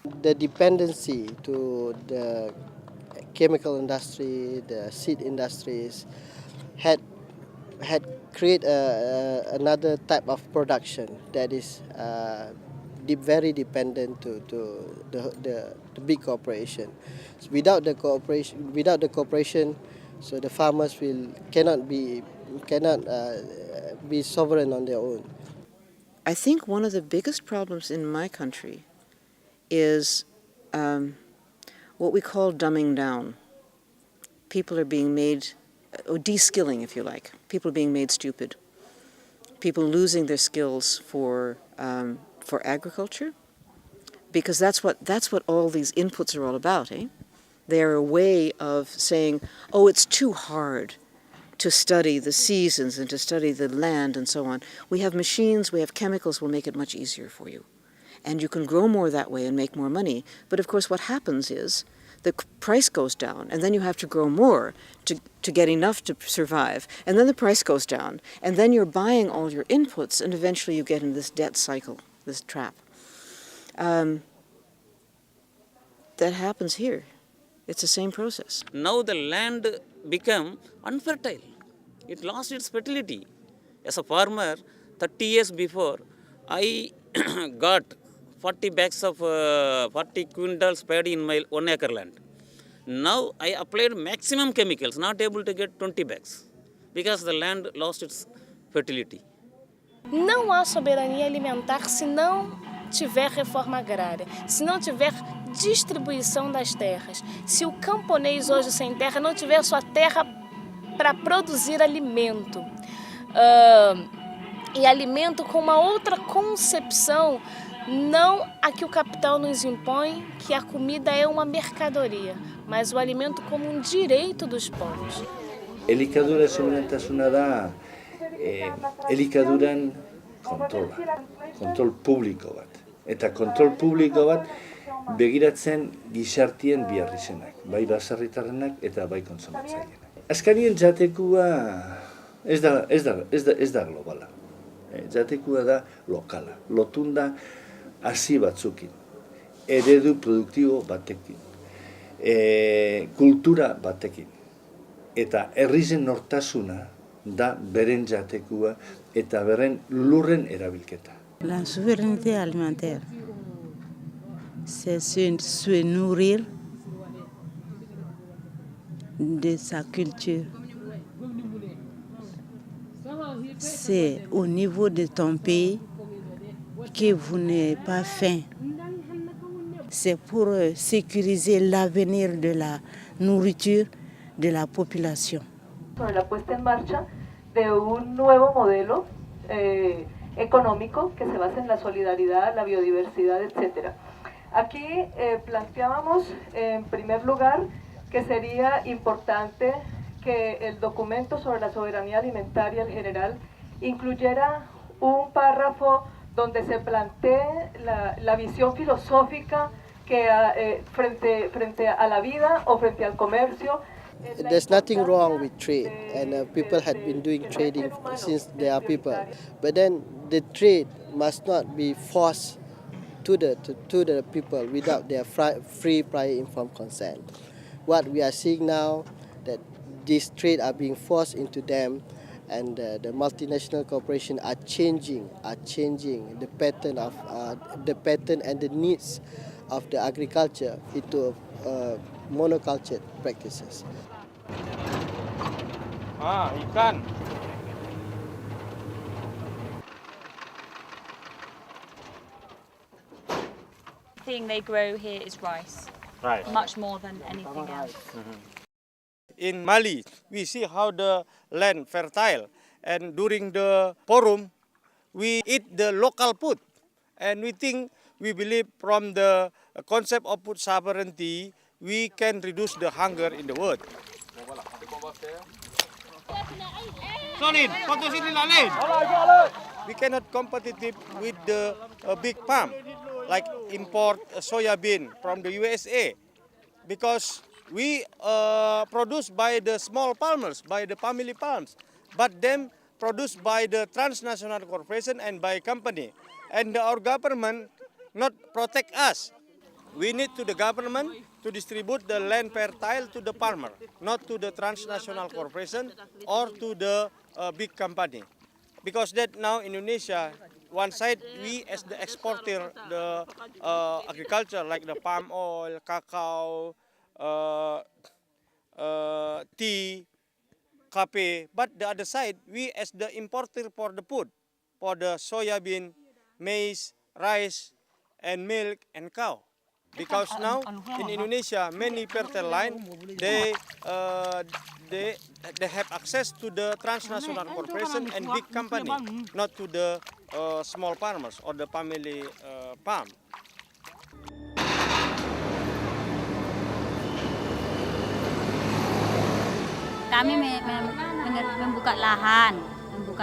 The dependency to the chemical industry, the seed industries, had had create another type of production that is very dependent to the big corporation. So without the cooperation, so the farmers will cannot be sovereign on their own. I think one of the biggest problems in my country is what we call dumbing down. People are being made, or de-skilling if you like, people are being made stupid. People losing their skills for agriculture, because that's what all these inputs are all about, eh? They're a way of saying, oh, it's too hard to study the seasons and to study the land and so on. We have machines, we have chemicals, we'll make it much easier for you. And you can grow more that way and make more money. But of course what happens is the price goes down, and then you have to grow more to get enough to survive. And then the price goes down, and then you're buying all your inputs, and eventually you get in this debt cycle, this trap. That happens here. It's the same process. Now the land become unfertile. It lost its fertility. As a farmer, 30 years before, I got 40 bags of 40 quintals paddy in my 1 acre land. Now I applied maximum chemicals, not able to get 20 bags because the land lost its fertility. Não há soberania alimentar se não tiver reforma agrária, se não tiver distribuição das terras. Se o camponês hoje sem terra não tiver sua terra para produzir alimento, e alimento com uma outra concepção, não a que o capital nos impõe, que a comida é uma mercadoria, mas o alimento como um direito dos povos. Elikadura soberantasuna da elikaduran kontrol publiko bat. Eta kontrol publiko bat begiratzen gizartien biharrizenak, bai baserritarrenak eta bai kontsumitzaileak. Azkanien jatekua ez da globala. Jatekua da lokala, lotunda hasi batzukin, eredu produktibo batekin, kultura batekin, eta herrizen nortasuna da beren jatekua eta beren lurren erabilketa. La souveraineté alimentaire, c'est se nourrir de sa culture. C'est au niveau de ton pays que vous n'avez pas faim. C'est pour sécuriser l'avenir de la nourriture de la population. Sobre la puesta en marcha de un nuevo modelo económico que se basa en la solidaridad, la biodiversidad, etc. Aquí planteábamos en primer lugar que sería importante que el documento sobre la soberanía alimentaria en general incluyera un párrafo donde se plantee la visión filosófica que frente a la vida o frente al comercio. There's nothing wrong with trade, and people had been doing trading since there are people. But then the trade must not be forced to the people without their free prior informed consent. What we are seeing now, that these trade are being forced into them, and the multinational corporations are changing the pattern and the needs of the agriculture into monoculture practices. Ikan. The thing they grow here is rice. Right. Much more than anything else. In Mali, we see how the land fertile, and during the forum, we eat the local food, and we believe from the concept of food sovereignty, we can reduce the hunger in the world. We cannot competitive with the big farm, like import soya bean from the USA, because we produce by the small farmers, by the family farms, but them produced by the transnational corporation and by company, and our government not protect us. we need to the government to distribute the land fertile to the farmer, not to the transnational corporation or to the big company. Because that now Indonesia, one side we as the exporter, the agriculture like the palm oil, cacao, tea, coffee, but the other side we as the importer for the food, for the soya bean, maize, rice, and milk and cow. Because now in Indonesia, many fertile line they have access to the transnational corporation and big company, not to the small farmers or the family farm. Kami membuka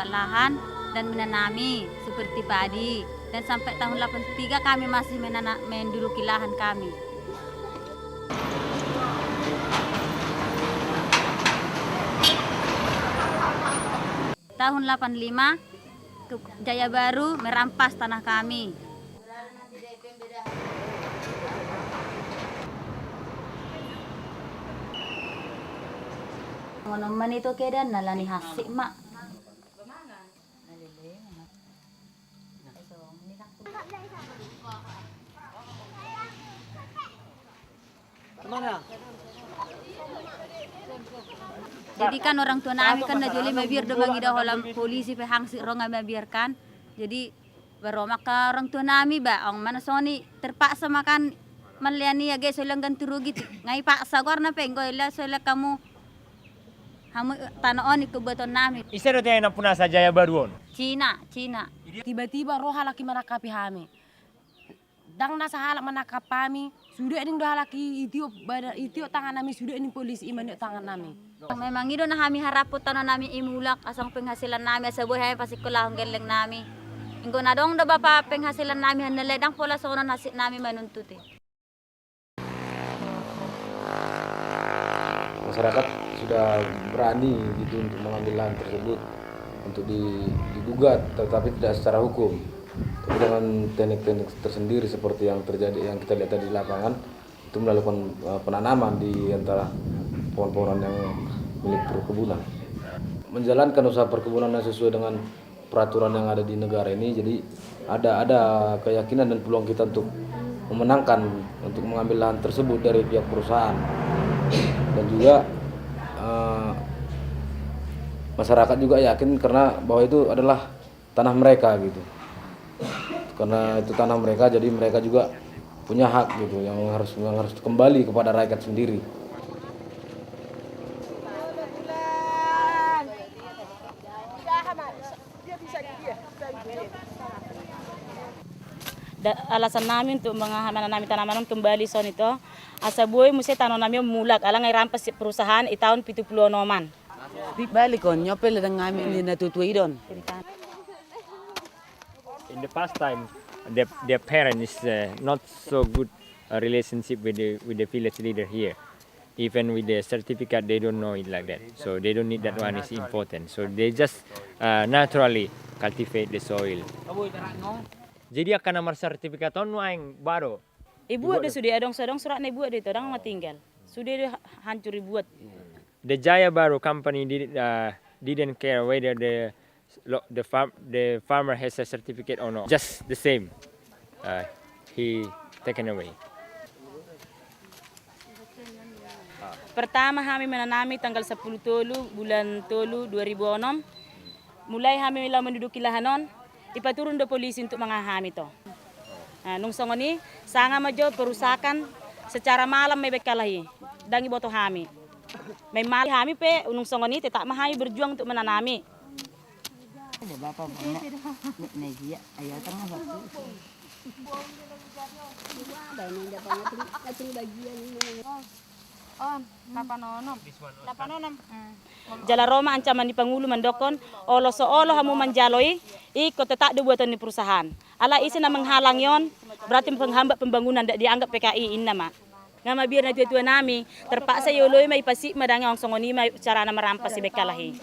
lahan dan menanami seperti padi. Dan sampai tahun 83 kami masih menduduki lahan kami. Tahun 85 Jaya Baru merampas tanah kami. Teman-teman itu kedan nalani hasik mak. Jadi kan orang tua nami kan najuli mabir do bagi dalam polisi pehang si ronga mabiarkan. Jadi baru maka orang tua nami ba ang mana soni terpaksa makan maliani ya guys ulang ganti rugi ngai paksa karena penggoy lah soalnya kamu tanah oni kebetulan nami. Isero tayo na puna sa Jaya Baruon. Cina. Tiba-tiba roh halaki manakapi kami. Dang nasa halak menangkap kami, sudah ini dah laki itu tangan nami sudah ini polisi iman tangan nami. Memang itu na kami harapot tanah nami imulak asang penghasilan nami sa buhay pasti kulang geleng nami. Ingko na dong da bapa penghasilan nami hanaledang pola sa unan hasit nami manuntuti. Masyarakat sudah berani gitu untuk mengambil lahan tersebut untuk digugat, tetapi tidak secara hukum. Tapi dengan teknik-teknik tersendiri seperti yang terjadi yang kita lihat tadi di lapangan, itu melakukan penanaman di antara pohon-pohonan yang milik perkebunan. Menjalankan usaha perkebunan yang sesuai dengan peraturan yang ada di negara ini, jadi ada keyakinan dan peluang kita untuk memenangkan untuk mengambil lahan tersebut dari pihak perusahaan. Dan juga masyarakat juga yakin karena bahwa itu adalah tanah mereka gitu. Karena itu tanah mereka, jadi mereka juga punya hak gitu yang harus kembali kepada rakyat sendiri. Alasan namin untuk menanami tanaman kembali son itu, asa buhay mesti tanah namin mulak, alang ay rampas perusahaan itahun 70 noman. Balik kon nyopel dan ngamin ni natutuwi doon. In the past time, their parents not so good relationship with the village leader here. Even with the certificate, they don't know it like that. So they don't need that one is important. So they just naturally cultivate the soil. Jadi akan nomor sertifikat on yang baru. Ibu ada sudah adong surat na ibu ada itu orang tinggal. Sudah dia hancur buat. The Jaya Baru company didn't care whether the farmer has a certificate or not. Just the same, he taken away. Pertama kami menanami tanggal 10 bulan 2006. Mulai kami menduduki lahanon, ipaturun do polisi untuk mengahami to. Nung songoni sanga majo perusakan secara malam may bekalahi dangi boto kami. May mali kami pe nung songoni tetap mahami berjuang untuk menanami. Bapak mau Nigeria ayah tengah waktu. Jala Roma ancaman di Pangulo mandokon olo hamu manjaloi ikut tetap dibuatan di perusahaan. Ala isi na menghalang yon berarti penghambat pembangunan dianggap PKI ini nama. Ngama biar na tua nami terpaksa yoloi mai pasik madangi orang songoni mai cara na merampas si bekalahi.